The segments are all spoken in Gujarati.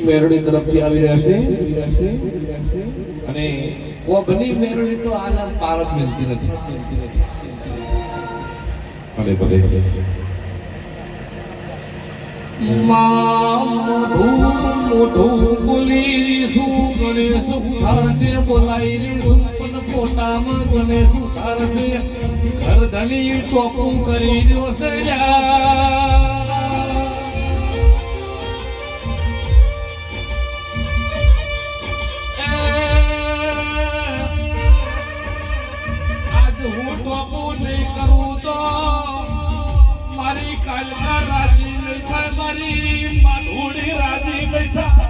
મેરડી તરફથી આવી રહેશે અને કોબની મેરડી તો આના પાર જ મિલતી નથી. ભલે ભલે મોઢું બોલી શું ગણેશ ઉઠારશે બોલાઈ પણ પોતામાં ગણેશ ઉઠારશે ઘર ધણી ટોપું કરી જોશે આજ હું ટોપું નહીં કરું તો મારી કાલકા રાજી નહીં થાય મારી માધુડી રાજી નહીં થાય.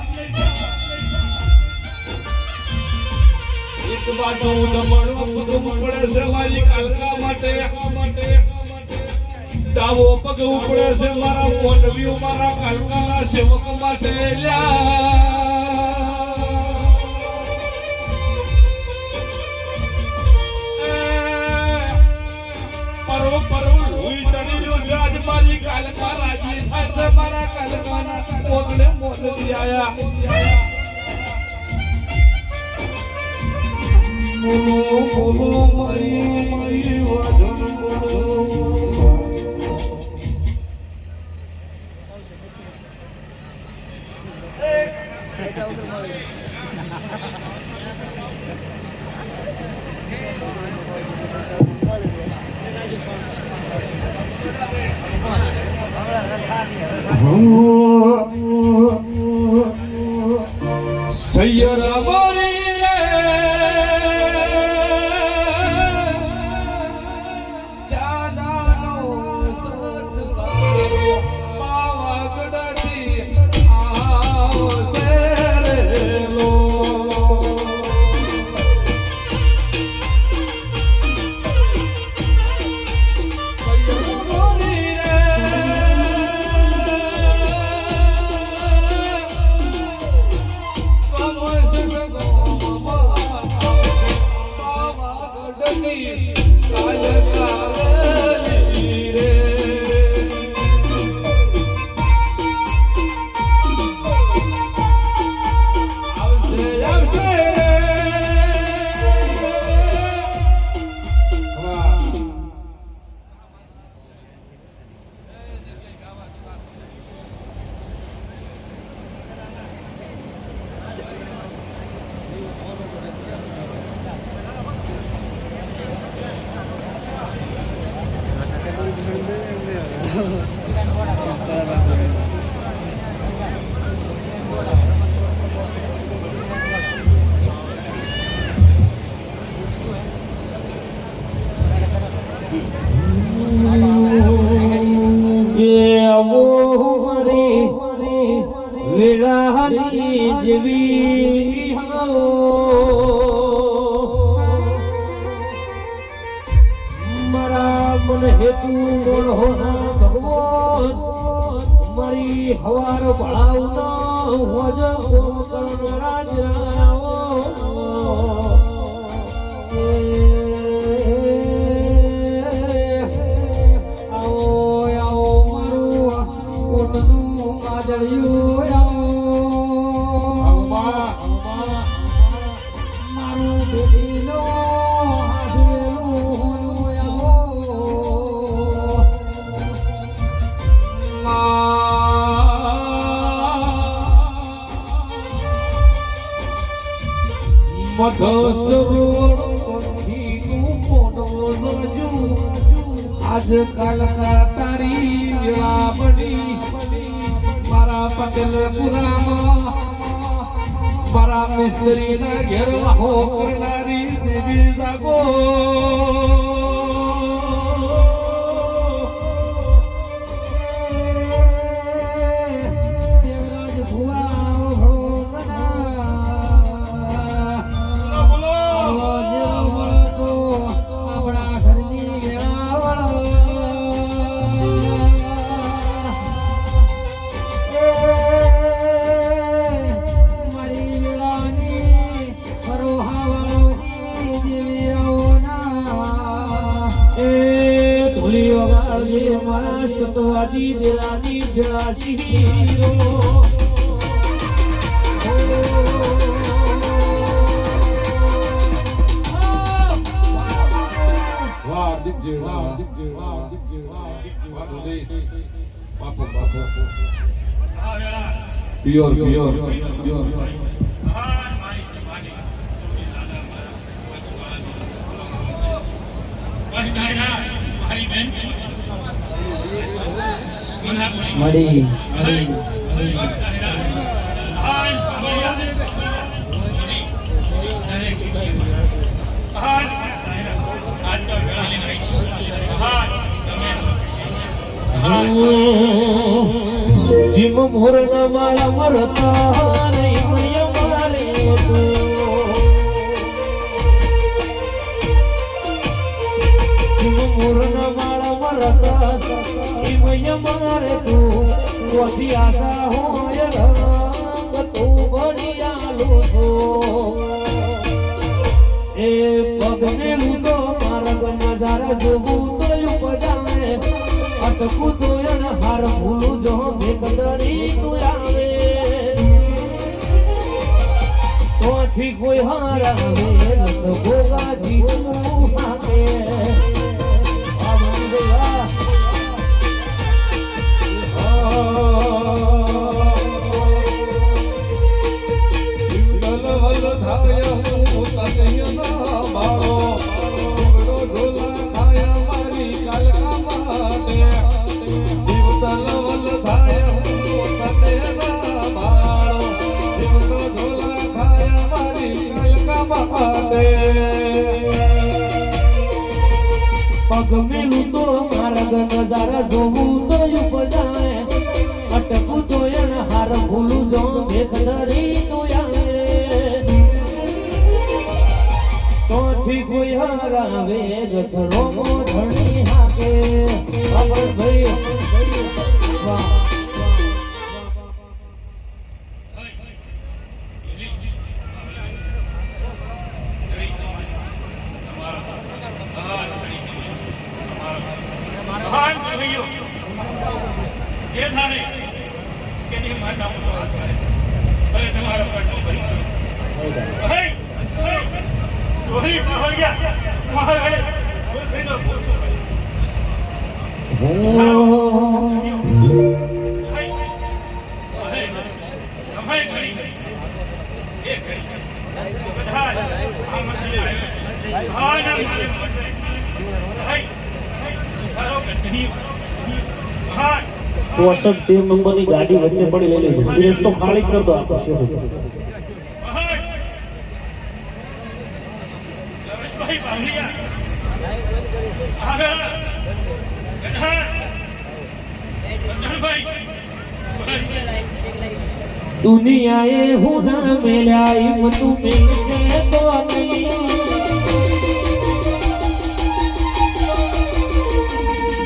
એક બાજુ ડમણું પગવું પડે છે મારી કાલકા માટે ડાબો પગ ઉપડે છે મારા મોનવીઓ મારા કાલકાના સેવક માટે મારી કાલકા રાજી થાય છે મારા કાલકાના મોગલે મોગલી આયા. બોલો બોલો મારી વાજન બોલો. સૈયરા મારી રે ચાંદાનો સચ સારો પાવાગઢથી આવશે રેલો. જેવી મારા મન હેતુ ભગવાન મારી હવાર ભળાવના હોજ કોમ કરણ રાજ આવો આવો મારું કોટનું માદળિયું આજ કાલકા તારી વેળા બની મારા પટેલ પુરામાં મારા મિસ્ત્રી ના ઘેર વાહો કરનારી દેવી જાગો. દેવરાજ ભુવા સતવાજી દેરાની જળાશી પ્યોર પ્યોર મળી જીમ મોરના માળા મરતા નહીં મારે જીમ મોરના માળા મરતા નહીં મારે તું કોથી આશા હોય રંગ તું બળિયાલો છો એ પગ મેલું તો માર્ગ નજારા જોવું તો ઉપજાવે અટકું તો એને હાર ભૂલું જો ભેકદરી તું આવે તોથી કોઈ હાર આવે રત ભોગાજી તું હાકે પગ મેલું તો માર્ગ નજારા જોવું તો ઉપજાય અટકું તો એને હાર ભૂલું જો ભેખ ધરી તો આવે તોથી કોઈ હાર આવે રથ રોમો ધણી હાકે અમર ભાઈ વાહ ये थाने के जी माता अरे तुम्हारा पट्टो भरी हे वही पहुंच गया महाराज बोल फिर लो हे अरे हमें घड़ी एक घड़ी बधा हम मत आए हां ना मारे हे सारो कंटिन्यू हां 64 નંબરની ગાડી વચ્ચે પડી લઈ લેજો રેસ તો ખાલી કર દો આપો છે ભાઈ બાવલિયા આગળ ગઢા ભાઈ દુનિયાએ હું ના મેલ્યા ઈમ તું મિલશે તો નહીં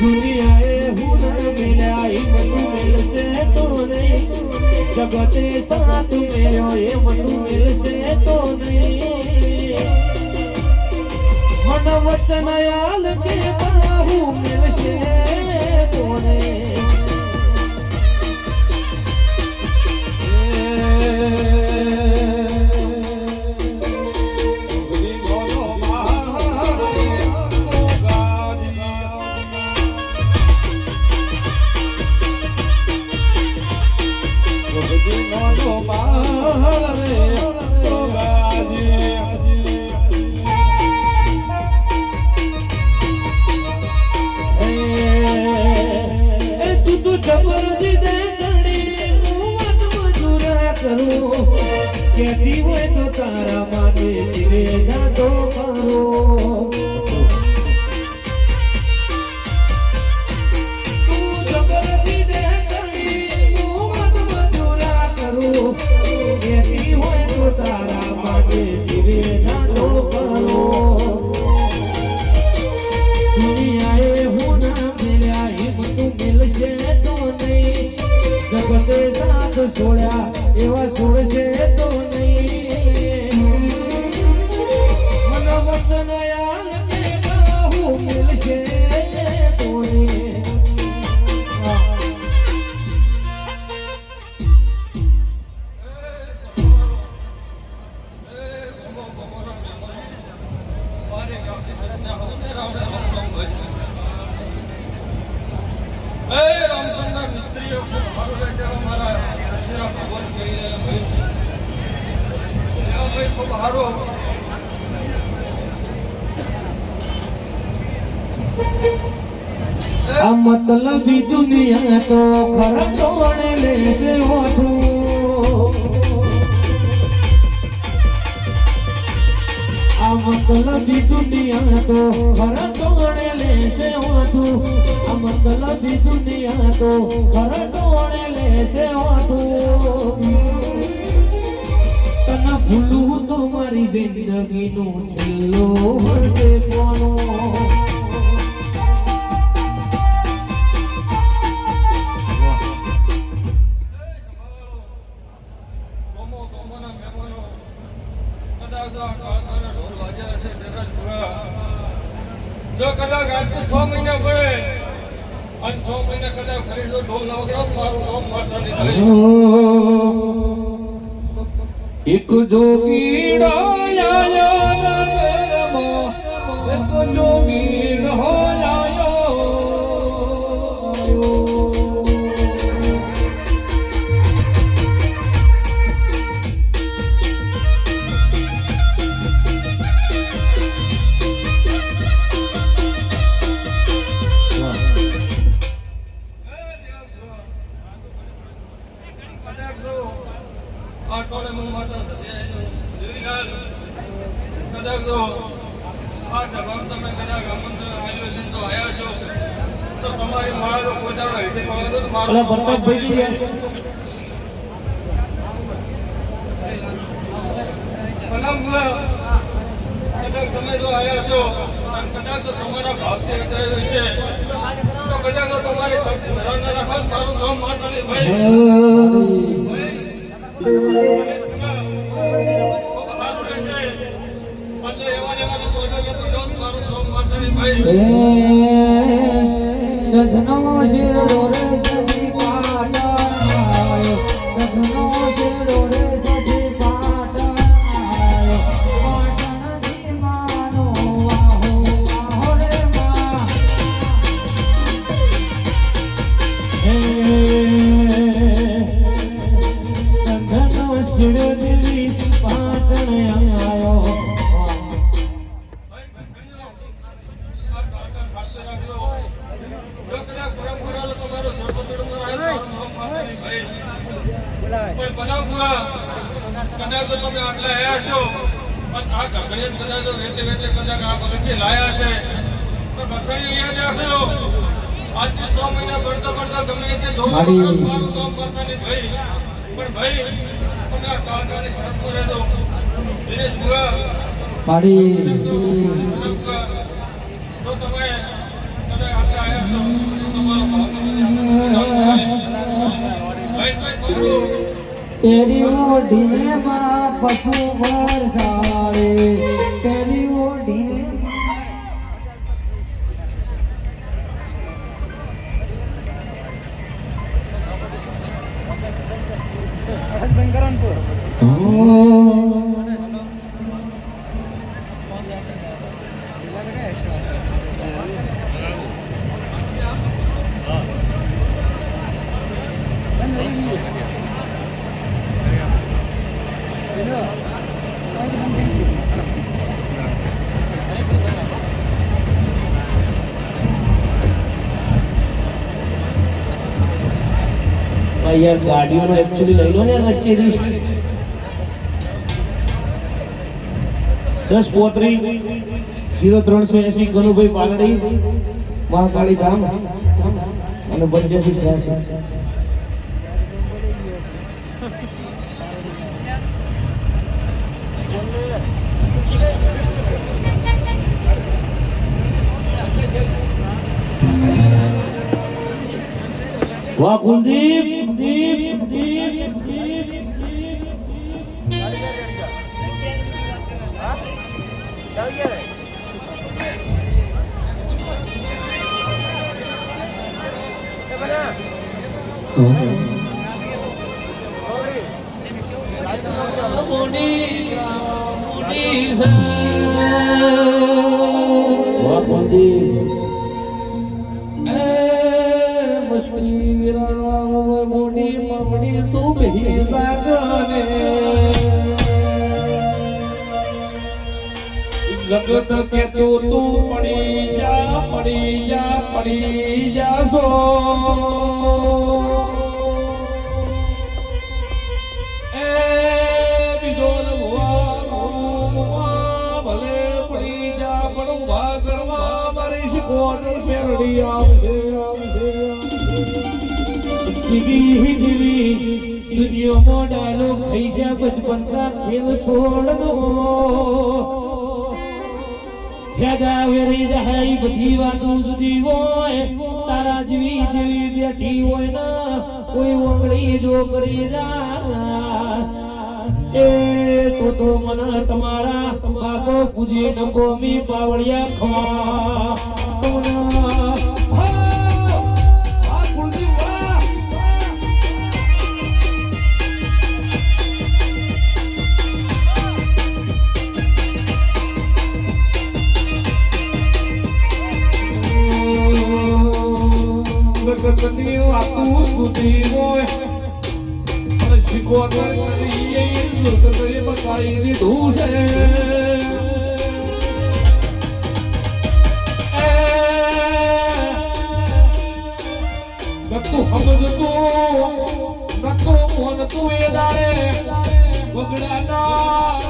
દુનિયાએ હું ના મેલ્યા ઈમ તું મિલશે તો નહીં જગતે સાથ મેલ્યો એમ તું મિલશે તો નહીં મન વચન આલ કે બાહુ મિલશે તો નહીં કેતી હોય તો તારા માટે જીવે ગાતો કરો તું જબરથી દે ચડી હું મત મજૂરા કરું કેતી હોય તો તારા માટે જીવે ગાતો કરો દુનિયાએ હું ના મેલ્યા હિમ તું મિલશે તો નહીં જગતે સાથ છોડ્યા એવા છોડશે તો નહીં મન વચન આલ કે બાહુ મિલશે તો નહીં એ રામચંદ્ર મિસ્ત્રીઓ ખૂબ સારું રહેશે અમારા રાજ્યના ભગવાન કહી રહ્યા ભાઈ ભાઈ ખૂબ સારું આ મતલબી દુનિયા તો ખરા તોડે લેશે હોઠું આ મતલબી દુનિયા તો ખરા તોડે લેશે હોઠું આ મતલબી દુનિયા તો ખરા તોડે લેશે હોઠું તને ભૂલું તો મારી જિંદગીનું છેલ્લું હશે કોનો જો કદાચ આજથી 6 મહિના પડે અને 6 મહિના કદાચ ફરી જો ઢોલ ના વગડાવ મારું નામ માતા નહીં એક જોગીડો આયો નગરમાં એક જોગીડો આયો આટોલે મુ માતા સત્યાનો જીવીલાલ કદાચ તો આ સભામાં તમે કદાચ આમંત્રણ આપ્યો છે તો આયા છો તો તમારી માળાનો કોઈ દાડો હિતે પાડો તો મારો પ્રતાપભાઈ કદાચ તમે જો આયા છો અને કદાચ તો તમારા ભાવથી અત્યારે છે તો કદાચ તો તમારી શક્તિ ધરાવનાર રાખો મારું નામ માતાની ભાઈ સધનો શેરો રે સધી પાટાયો સધનો શેરો રે સધી પાટાયો પાટણથી માનો આહો આહો રે માં સધનો શેરો દેવી પાટણ આયો કદાચ તો તમે આટલા આવ્યા છો પણ આ ઘકડીએ કદાચ તો વેચે કદાચ આ પગથી લાયા છે તો ઘકડી અહીંયા જ રાખજો આજથી 6 મહિના ભણતા ગમે તે મારું કામ કરતા નહીં ભાઈ પણ ભાઈ તમે આ કાળકાની શરતમાં રહેજો દિનેશ બુઆ જો તમે કદાચ આટલા આવ્યા છો તો તમારો ભાવ तेरी ओढ़ने माँ पशु बरसाड़े तेरी ओढ़ने यार गाड़ियों में एक्चुअली लई लो ने वच्चे दी 10 પોત્રી 0380 ગનુભાઈ પાલડી મહાકાળી ધામ અને 8586 वाह कुलदीप दीप दीप दीप જગત કે તું પડી જા પડી જા પડી જાશો એ બીજો ભલે પડી જા પણ ઉભા કરવા મારી શીખોતર ફેરડી આવશે દુનિયામાં ડાયલોગ થઈ જા બચપન કા ખેલ છોડ દો જ્યાદા વેરી જાય બધી વાતો જુદી હોય તારા જેવી દેવી બેઠી હોય ને કોઈ ઓગળી જો કરી જા એ તો મને તમારા બાપો પૂજે નકો મી પાવડિયા ખવા જગતની વાતું બુદ્ધિ હોય અને શીખોતર કરી એ જગતને બતાવી દીધું છે નતું સમજતું નતું મોનતું એ દાડે વગડાના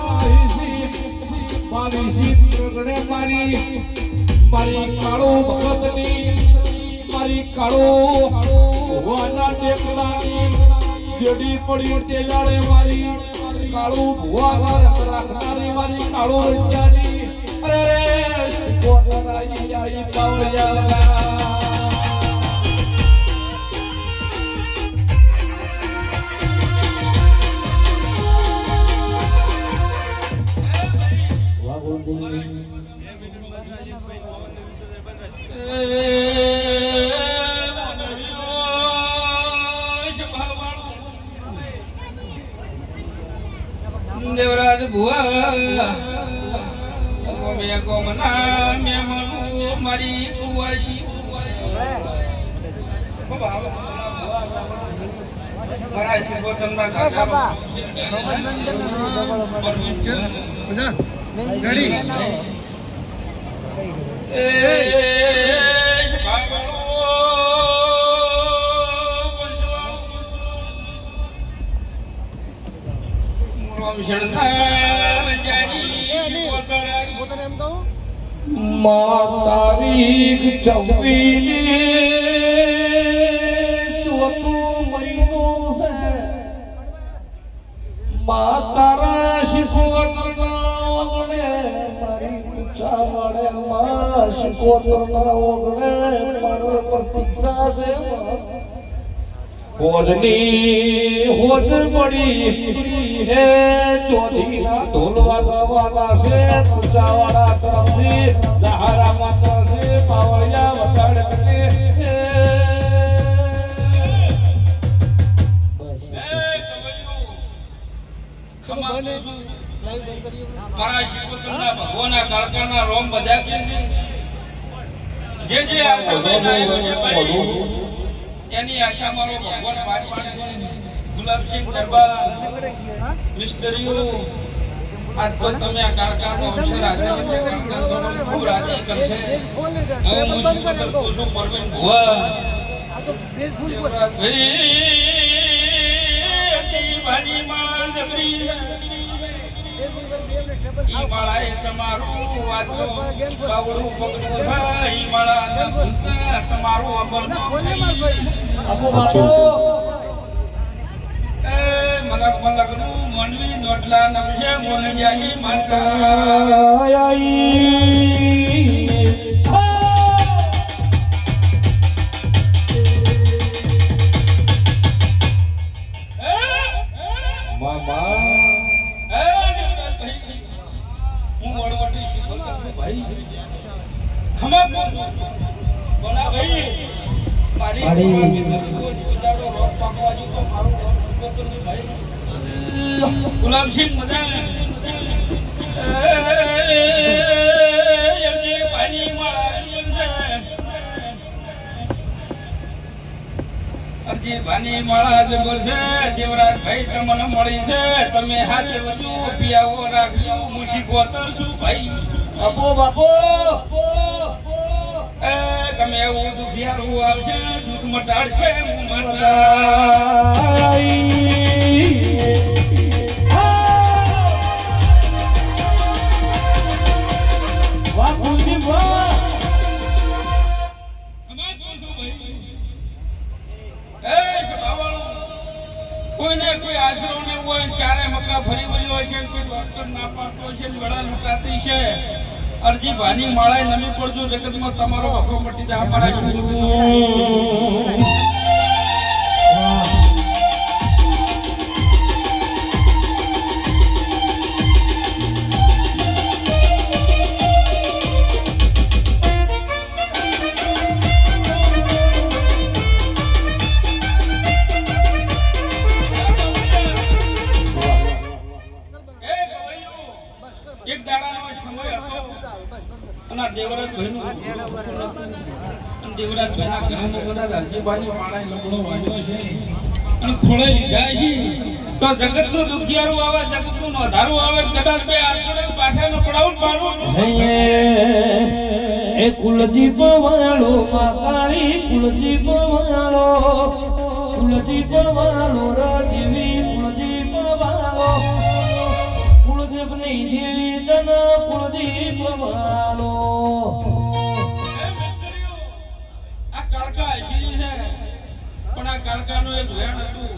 મારી પ્રગડે મારી કાળો ભગતની મારી કાળો ભુવાના ટેકલાની જેડી પડી તે જાડે મારી કાળો ભુવા રાખનારી મારી કાળો રંજાની અરે કોતરાઈ આઈ પાવળિયા દેવરાજ ભુવા મે ગોમના મે મનુ મારી કુવાસી મારા શિવતમના કાકા ગાડી તારીખ 24 ચોથું મહિનો છે તારા શિખોતર ના ઓગણે મારી પૂછા વડે માં શિખોતર ના ઓગણે મારો પ્રતીક્ષા છે હોજની હોજ પડી હે ચોધીના ઢોલવા ગવાના છે પૂછાવાળા તરફથી સહારામાં તરફથી પાવળિયા વટાડ કરે મારા શિકોતરના ભગવાનના કાળકાના રોમ બધા કે છે જે આશા લઈને આવ્યો છે ભાઈ એની આશા મારો ભગવાન પાડી છે ગુલાબસિંહ દરબાર મિસ્ત્રીઓ આજ તો તમે આ કાળકાનો અવસર આપ્યો છે ખૂબ રાજી કરશે હવે હું શિકોતર પૂછું પરવીન ભુવા ભાઈ માં જબરી ઈ માળાએ તમારું વાતો બાવળું પગલું થાય ઈ માળા ભૂલતા તમારું અબરનો આપો બાપો એ મલકનું મનવી નોટલા નમશે મોલજાની માનકા ગુલાબસિંહ મજા ભાની માળા જ બોલશે દેવરાજ ભાઈ તમને મળી છે તમે હાથે વધુ પિયાવો રાખજો મુશી ગોતર છું ભાઈ બાપો બાપો એ ગમે એવું દુખિયારું આવશે દુઃખ મટાડશે હું માતા બાપુજી વાહ કોઈને કોઈ આશરો ને હોય ચારે મકા ફરી વળ્યો હોય છે કોઈ ડોક્ટર ના પાડતો છે વડા લૂંટાતી છે અરજી ભાની માળાએ નમી પડજો જગતમાં તમારો હકો મટી જાય અમારા શિવ એક દાડાનો સમય હતો અને દેવરાજ ભાઈનું દેવરાજ ભાઈના ઘરમાં બધા રાજ્યબાની માળાએ લગડો વાળ્યો છે અને ખોળે લીધા છે તો જગતનું દુખિયારું આવે જગતનું નોંધારું આવે કદાચ બે આંચડે પાછા ન પડાવું મારું એ કુલદીપ વાળો માકાળી કુલદીપ વાળો રાજીવી કુલદીપ વાળો કુલદીપ ની દેવી તન કુલદીપ વાળો આ કાળકા આશી છે પણ આ કાળકાનું એક વેણ હતું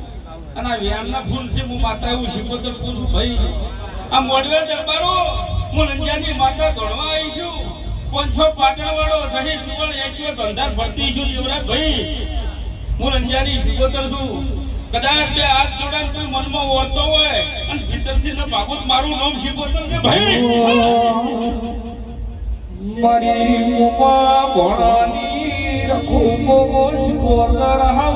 અને આ વેણના ફૂલ છે હું માતા એવું શીખોતર પૂછું ભાઈ આ મોડવે દરબારો હું રંજાની માતા ધોણવા આવી છું 500 પાટણ વાળો સહી સુવર્ણ 100 ધંધાર ભરતી છું દેવરાજ ભાઈ હું રંજાની શીખોતર છું કદાચ બે હાથ જોડાને કોઈ મનમાં ઓળતો હોય અને ભીતરથી ન ભાગુત મારું નામ શીખોતર છે ભાઈ મારી ઉમા ભણાની રખો શીખોતર હા